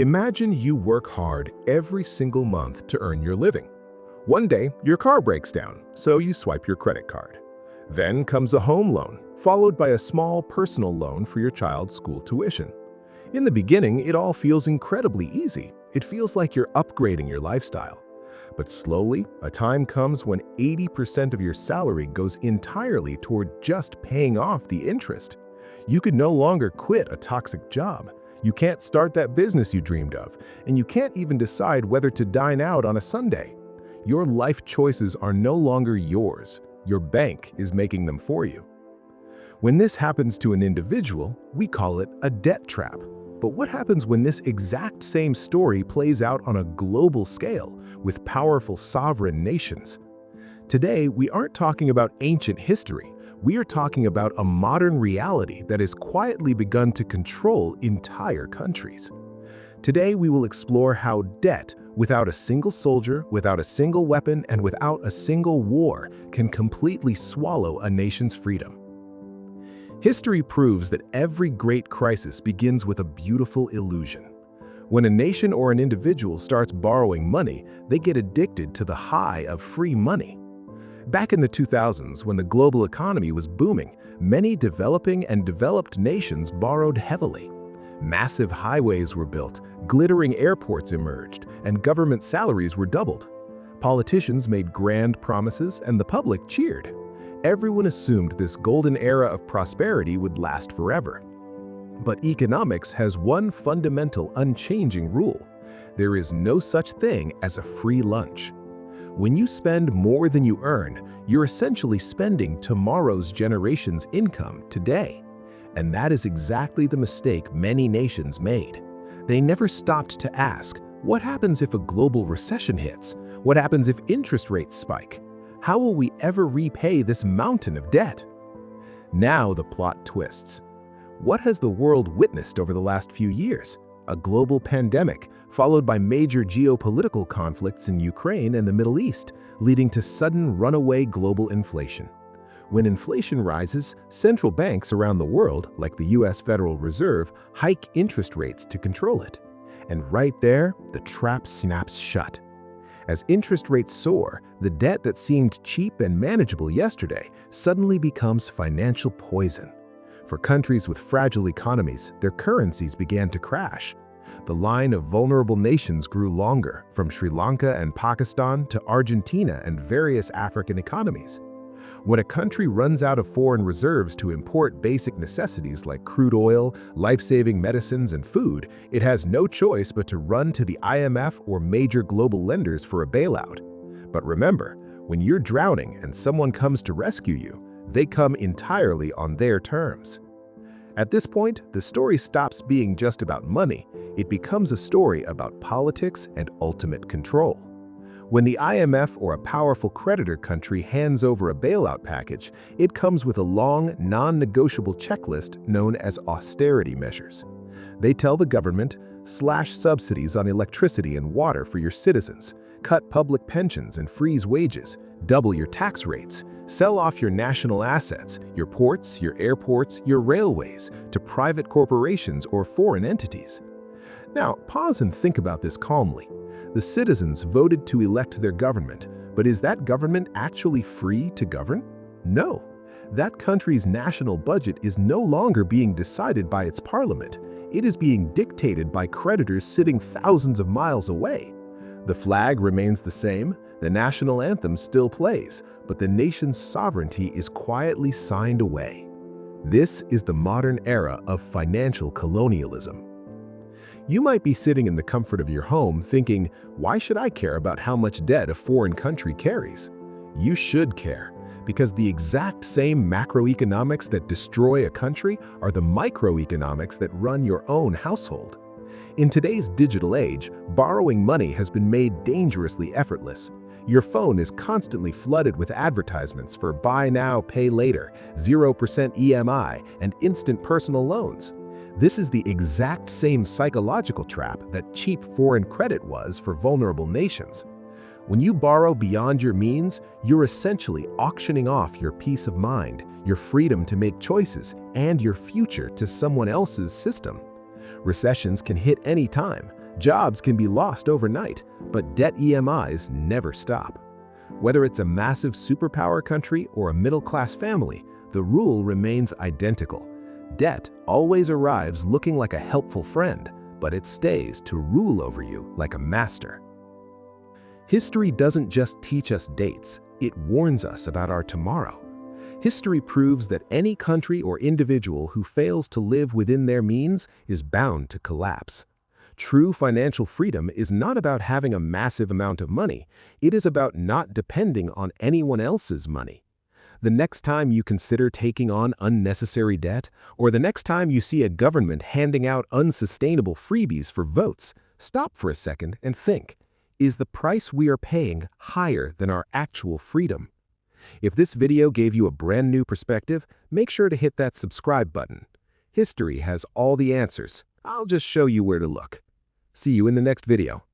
Imagine you work hard every single month to earn your living. One day, your car breaks down, so you swipe your credit card. Then comes a home loan, followed by a small personal loan for your child's school tuition. In the beginning, it all feels incredibly easy. It feels like you're upgrading your lifestyle. But slowly, a time comes when 80% of your salary goes entirely toward just paying off the interest. You could no longer quit a toxic job. You can't start that business you dreamed of, and you can't even decide whether to dine out on a Sunday. Your life choices are no longer yours. Your bank is making them for you. When this happens to an individual, we call it a debt trap. But what happens when this exact same story plays out on a global scale with powerful sovereign nations? Today, we aren't talking about ancient history. We are talking about a modern reality that has quietly begun to control entire countries. Today, we will explore how debt, without a single soldier, without a single weapon, and without a single war, can completely swallow a nation's freedom. History proves that every great crisis begins with a beautiful illusion. When a nation or an individual starts borrowing money, they get addicted to the high of free money. Back in the 2000s, when the global economy was booming, many developing and developed nations borrowed heavily. Massive highways were built, glittering airports emerged, and government salaries were doubled. Politicians made grand promises, and the public cheered. Everyone assumed this golden era of prosperity would last forever. But economics has one fundamental, unchanging rule. There is no such thing as a free lunch. When you spend more than you earn, you're essentially spending tomorrow's generation's income today. And that is exactly the mistake many nations made. They never stopped to ask, what happens if a global recession hits? What happens if interest rates spike? How will we ever repay this mountain of debt? Now the plot twists. What has the world witnessed over the last few years? A global pandemic, followed by major geopolitical conflicts in Ukraine and the Middle East, leading to sudden runaway global inflation. When inflation rises, central banks around the world, like the US Federal Reserve, hike interest rates to control it. And right there, the trap snaps shut. As interest rates soar, the debt that seemed cheap and manageable yesterday suddenly becomes financial poison. For countries with fragile economies, their currencies began to crash. The line of vulnerable nations grew longer, from Sri Lanka and Pakistan to Argentina and various African economies. When a country runs out of foreign reserves to import basic necessities like crude oil, life-saving medicines, and food, it has no choice but to run to the IMF or major global lenders for a bailout. But remember, when you're drowning and someone comes to rescue you, they come entirely on their terms. At this point, the story stops being just about money. It becomes a story about politics and ultimate control. When the IMF or a powerful creditor country hands over a bailout package, it comes with a long, non-negotiable checklist known as austerity measures. They tell the government, slash subsidies on electricity and water for your citizens, cut public pensions and freeze wages, double your tax rates, sell off your national assets, your ports, your airports, your railways, to private corporations or foreign entities. Now, pause and think about this calmly. The citizens voted to elect their government, but is that government actually free to govern? No. That country's national budget is no longer being decided by its parliament. It is being dictated by creditors sitting thousands of miles away. The flag remains the same, the national anthem still plays, but the nation's sovereignty is quietly signed away. This is the modern era of financial colonialism. You might be sitting in the comfort of your home thinking, why should I care about how much debt a foreign country carries? You should care, because the exact same macroeconomics that destroy a country are the microeconomics that run your own household. In today's digital age, borrowing money has been made dangerously effortless. Your phone is constantly flooded with advertisements for buy now, pay later, 0% EMI, and instant personal loans. This is the exact same psychological trap that cheap foreign credit was for vulnerable nations. When you borrow beyond your means, you're essentially auctioning off your peace of mind, your freedom to make choices, and your future to someone else's system. Recessions can hit any time. Jobs can be lost overnight, but debt EMIs never stop. Whether it's a massive superpower country or a middle-class family, the rule remains identical. Debt always arrives looking like a helpful friend, but it stays to rule over you like a master. History doesn't just teach us dates, it warns us about our tomorrow. History proves that any country or individual who fails to live within their means is bound to collapse. True financial freedom is not about having a massive amount of money, it is about not depending on anyone else's money. The next time you consider taking on unnecessary debt, or the next time you see a government handing out unsustainable freebies for votes, stop for a second and think, is the price we are paying higher than our actual freedom? If this video gave you a brand new perspective, make sure to hit that subscribe button. History has all the answers. I'll just show you where to look. See you in the next video.